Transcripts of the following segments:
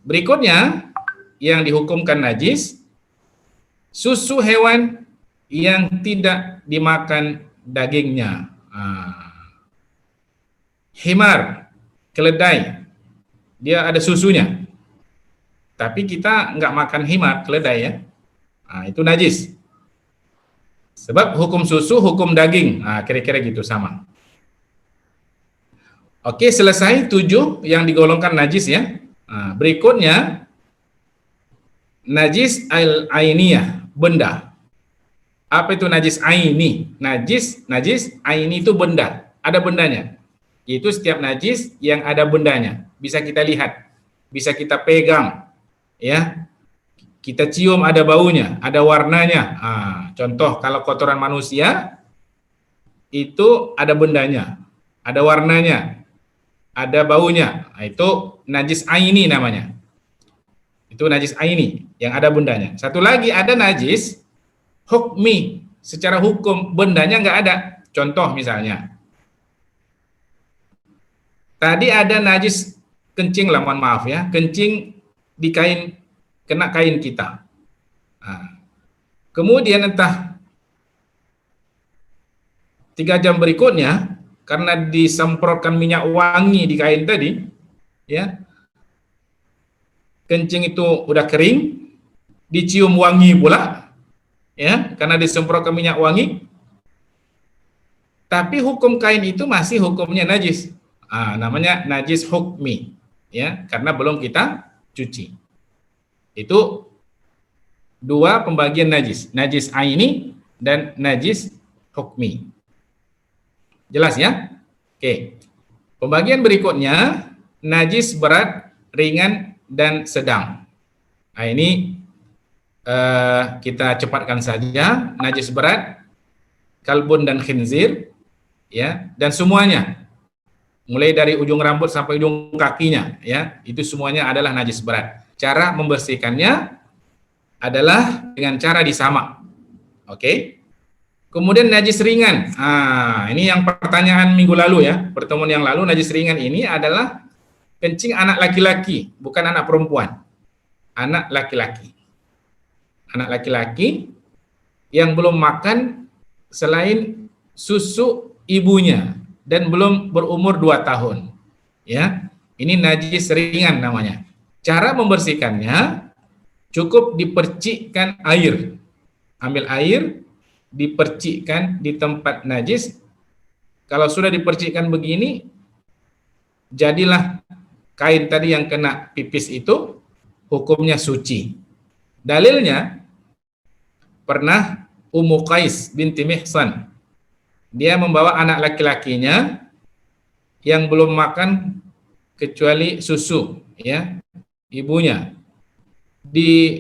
Berikutnya yang dihukumkan najis, susu hewan yang tidak dimakan dagingnya. Himar, keledai, dia ada susunya, tapi kita nggak makan himar, keledai ya, itu najis. Sebab hukum susu, hukum daging, kira-kira gitu sama. Oke, selesai 7 yang digolongkan najis ya. Berikutnya najis ainiyah, benda. Apa itu najis aini? Najis aini itu benda, ada bendanya. Itu setiap najis yang ada bendanya, bisa kita lihat, bisa kita pegang, ya. Kita cium ada baunya, ada warnanya. Contoh kalau kotoran manusia itu ada bendanya, ada warnanya, ada baunya. Itu najis aini namanya. Itu najis aini yang ada bendanya. Satu lagi ada najis hukmi, secara hukum bendanya nggak ada. Contoh misalnya, tadi ada najis kencing lah, mohon maaf ya, kencing di kain, kena kain kita. Kemudian entah 3 jam berikutnya, karena disemprotkan minyak wangi di kain tadi, ya, kencing itu udah kering, dicium wangi pula, ya, karena disemprotkan minyak wangi, tapi hukum kain itu masih hukumnya najis. Namanya najis hukmi, ya, karena belum kita cuci. Itu 2 pembagian najis aini dan najis hukmi. Jelas ya? Oke. Pembagian berikutnya najis berat, ringan, dan sedang. Ini kita cepatkan saja. Najis berat, kalbun dan khinzir, ya, dan semuanya, mulai dari ujung rambut sampai ujung kakinya, ya, itu semuanya adalah najis berat. Cara membersihkannya adalah dengan cara disamak. Oke. Kemudian najis ringan. Ini yang pertanyaan minggu lalu ya, pertemuan yang lalu. Najis ringan ini adalah kencing anak laki-laki, bukan anak perempuan. Anak laki-laki. Anak laki-laki yang belum makan selain susu ibunya dan belum berumur 2 tahun. Ya. Ini najis ringan namanya. Cara membersihkannya cukup dipercikkan air. Ambil air, dipercikkan di tempat najis. Kalau sudah dipercikkan begini, jadilah kain tadi yang kena pipis itu hukumnya suci. Dalilnya, pernah Ummu Qais binti Mihsan, dia membawa anak laki-lakinya yang belum makan kecuali susu, ya, ibunya, di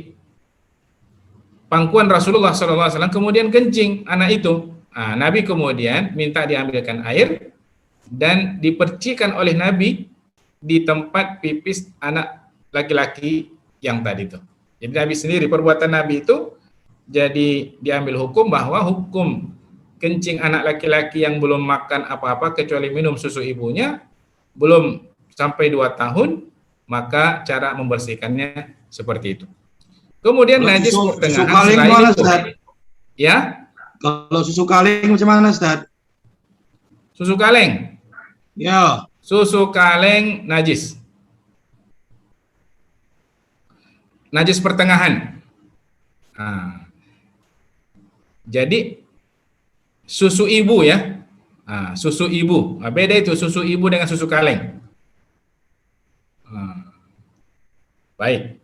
pangkuan Rasulullah SAW, kemudian kencing anak itu. Nabi kemudian minta diambilkan air dan dipercikan oleh Nabi di tempat pipis anak laki-laki yang tadi itu. Jadi Nabi sendiri, perbuatan Nabi itu jadi diambil hukum bahwa hukum kencing anak laki-laki yang belum makan apa-apa kecuali minum susu ibunya, belum sampai 2 tahun, maka cara membersihkannya seperti itu. Kemudian najis pertengahan selain itu. Ya? Kalau susu kaleng macam mana, Ustaz? Susu kaleng? Ya. Susu kaleng najis. Najis pertengahan. Jadi susu ibu ya. Susu ibu. Beda itu susu ibu dengan susu kaleng. Baik.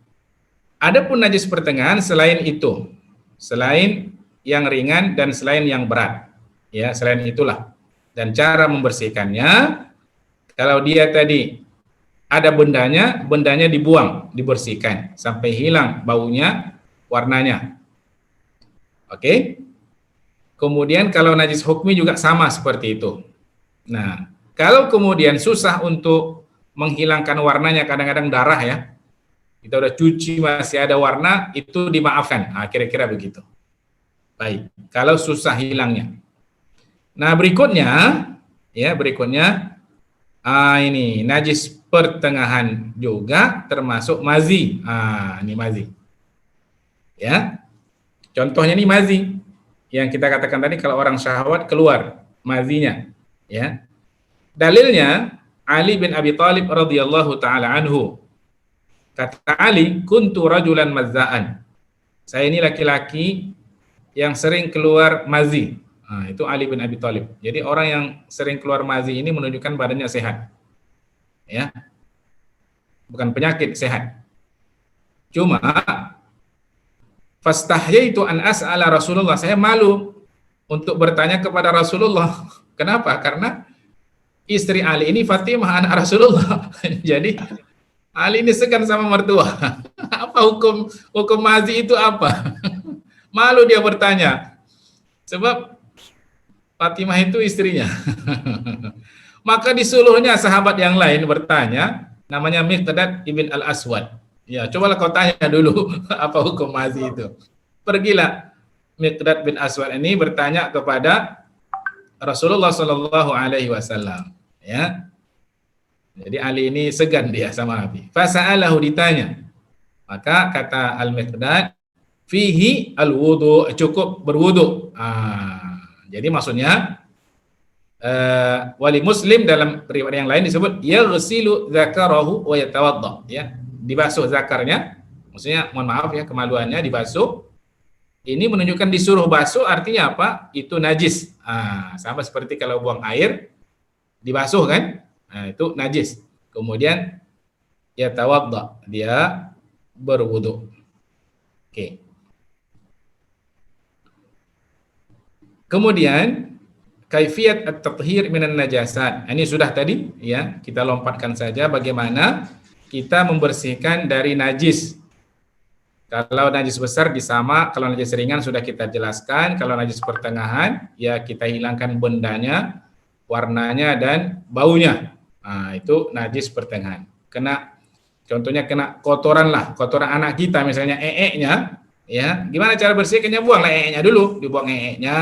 Adapun najis pertengahan selain itu, selain yang ringan dan selain yang berat, ya, selain itulah. Dan cara membersihkannya, kalau dia tadi ada bendanya dibuang, dibersihkan sampai hilang baunya, warnanya. Oke. Kemudian kalau najis hukmi juga sama seperti itu. Nah, kalau kemudian susah untuk menghilangkan warnanya, kadang-kadang darah ya, kita udah cuci masih ada warna, itu dimaafkan. Kira-kira begitu. Baik, kalau susah hilangnya. Nah, berikutnya ini najis pertengahan juga termasuk mazi. Ini mazi. Ya. Contohnya ini mazi. Yang kita katakan tadi kalau orang syahwat keluar mazinya, ya. Dalilnya Ali bin Abi Thalib radhiyallahu taala anhu. Kata Ali, kuntu rajulan mazza'an. Saya ini laki-laki yang sering keluar mazi. Itu Ali bin Abi Thalib. Jadi orang yang sering keluar mazi ini menunjukkan badannya sehat. Ya. Bukan penyakit, sehat. Cuma fastahyaitu an as'ala Rasulullah. Saya malu untuk bertanya kepada Rasulullah. Kenapa? Karena istri Ali ini Fatimah anak Rasulullah. Jadi Ali ini segan sama mertua. Apa hukum mazi itu apa? Malu dia bertanya. Sebab Fatimah itu istrinya. Maka disuluhnya sahabat yang lain bertanya, namanya Miqdad ibn al-Aswad. Ya, cobalah kau tanya dulu apa hukum mazi itu. Pergilah Miqdad bin Aswad ini bertanya kepada Rasulullah Shallallahu Alaihi Wasallam. Ya, jadi Ali ini segan dia sama Nabi. Fasa'alahu, ditanya. Maka kata Al-Miqdad, fihi al-wudu, cukup berwudu. Jadi maksudnya wali Muslim dalam riwayat yang lain disebut yaghsilu dzakarahu wa yatawadda, ya. Dibasuh zakarnya, maksudnya mohon maaf ya, kemaluannya dibasuh. Ini menunjukkan disuruh basuh, artinya apa? Itu najis. Sama seperti kalau buang air dibasuh kan? Itu najis. Kemudian ya tawadda, dia berwudu. Oke. Kemudian kaifiyat at-tathhir minan najasat. Ini sudah tadi ya, kita lompatkan saja bagaimana kita membersihkan dari najis. Kalau najis besar disama, kalau najis ringan sudah kita jelaskan, kalau najis pertengahan ya kita hilangkan bendanya, warnanya dan baunya. Itu najis pertengahan. Contohnya kena kotoran lah, kotoran anak kita misalnya ee-nya, ya. Gimana cara bersihkannya? Buanglah ee-nya dulu, dibuang ee-nya.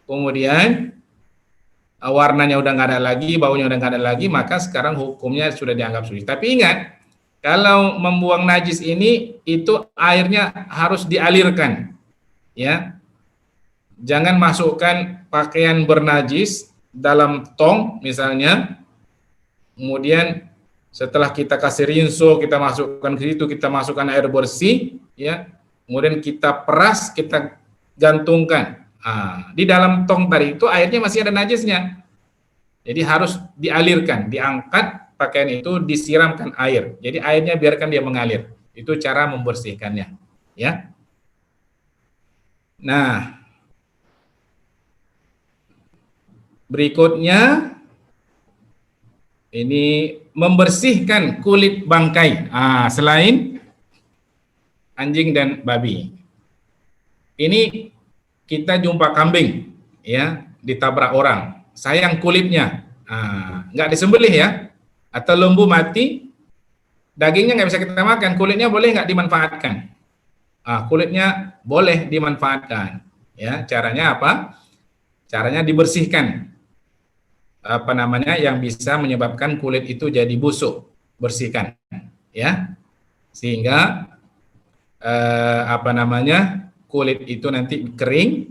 Kemudian warnanya udah nggak ada lagi, baunya udah nggak ada lagi, maka sekarang hukumnya sudah dianggap suci. Tapi ingat, kalau membuang najis ini itu airnya harus dialirkan, ya. Jangan masukkan pakaian bernajis dalam tong misalnya, kemudian setelah kita kasih rinso, kita masukkan ke situ, kita masukkan air bersih, ya, kemudian kita peras, kita gantungkan. Di dalam tong tadi itu airnya masih ada najisnya, jadi harus dialirkan, diangkat pakaian itu, disiramkan air, jadi airnya biarkan dia mengalir. Itu cara membersihkannya, ya. Nah, berikutnya ini membersihkan kulit bangkai, selain anjing dan babi. Ini kita jumpa kambing, ya, ditabrak orang, sayang kulitnya, nggak disembelih ya, atau lembu mati, dagingnya nggak bisa kita makan, kulitnya boleh nggak dimanfaatkan? Kulitnya boleh dimanfaatkan, ya. Caranya apa? Caranya dibersihkan, yang bisa menyebabkan kulit itu jadi busuk, bersihkan, ya, sehingga kulit itu nanti kering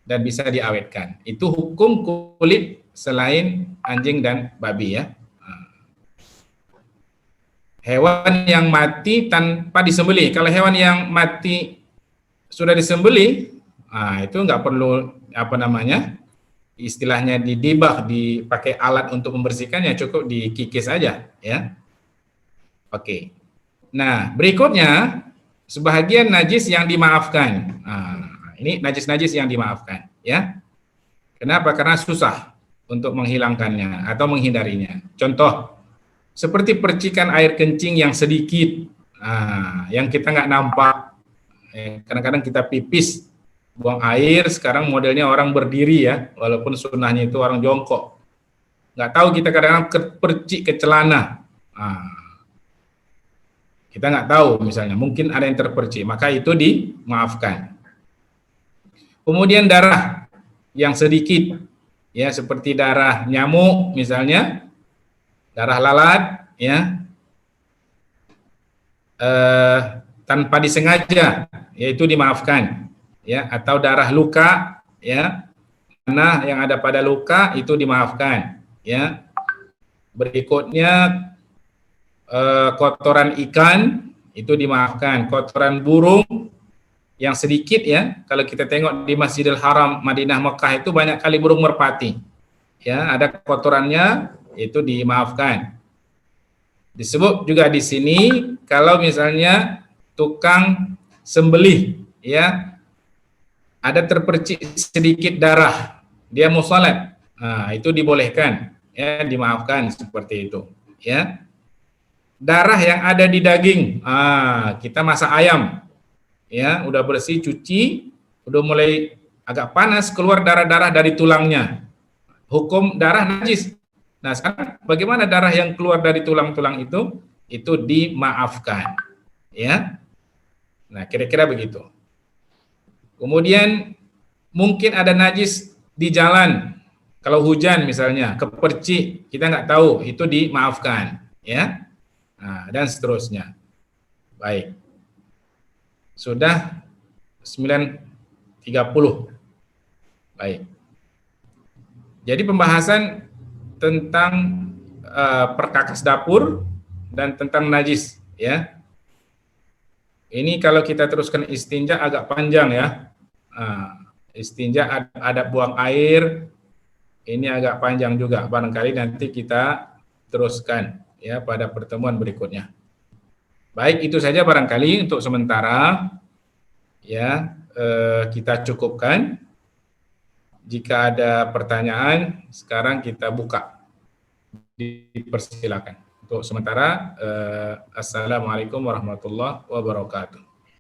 dan bisa diawetkan. Itu hukum kulit selain anjing dan babi, ya. Hewan yang mati tanpa disembelih. Kalau hewan yang mati sudah disembelih, itu nggak perlu istilahnya didibah, dipakai alat untuk membersihkannya, cukup dikikis aja, ya. Oke. Nah, berikutnya sebahagian najis yang dimaafkan. Ini najis-najis yang dimaafkan, ya. Kenapa? Karena susah untuk menghilangkannya atau menghindarinya. Contoh, seperti percikan air kencing yang sedikit, yang kita nggak nampak. Kadang-kadang kita pipis, buang air, sekarang modelnya orang berdiri, ya, walaupun sunnahnya itu orang jongkok. Nggak tahu, kita kadang-kadang percik ke celana. Kita nggak tahu, misalnya, mungkin ada yang terpercik, maka itu dimaafkan. Kemudian darah yang sedikit, ya, seperti darah nyamuk misalnya, darah lalat, ya tanpa disengaja, yaitu dimaafkan, ya, atau darah luka, ya, tanah yang ada pada luka itu dimaafkan, ya. Berikutnya kotoran ikan itu dimaafkan, kotoran burung yang sedikit, ya. Kalau kita tengok di Masjidil Haram Madinah Mekah itu banyak kali burung merpati, ya, ada kotorannya itu dimaafkan. Disebut juga di sini kalau misalnya tukang sembelih, ya, ada terpercik sedikit darah, dia mau salat, nah, itu dibolehkan, ya, dimaafkan seperti itu, ya. Darah yang ada di daging, kita masak ayam, ya, udah bersih, cuci, udah mulai agak panas, keluar darah-darah dari tulangnya, hukum darah najis. Nah, sekarang bagaimana darah yang keluar dari tulang-tulang itu dimaafkan, ya. Nah, kira-kira begitu. Kemudian mungkin ada najis di jalan, kalau hujan misalnya, kepercik, kita nggak tahu, itu dimaafkan, ya. Nah, dan seterusnya. Baik. Sudah 9.30. Baik. Jadi pembahasan tentang perkakas dapur dan tentang najis, ya. Ini kalau kita teruskan istinja agak panjang, ya. Istinja ada buang air, ini agak panjang juga. Barangkali nanti kita teruskan, ya, pada pertemuan berikutnya. Baik, itu saja barangkali untuk sementara, ya, kita cukupkan. Jika ada pertanyaan, sekarang kita buka. Dipersilakan. Untuk sementara, assalamualaikum warahmatullahi wabarakatuh.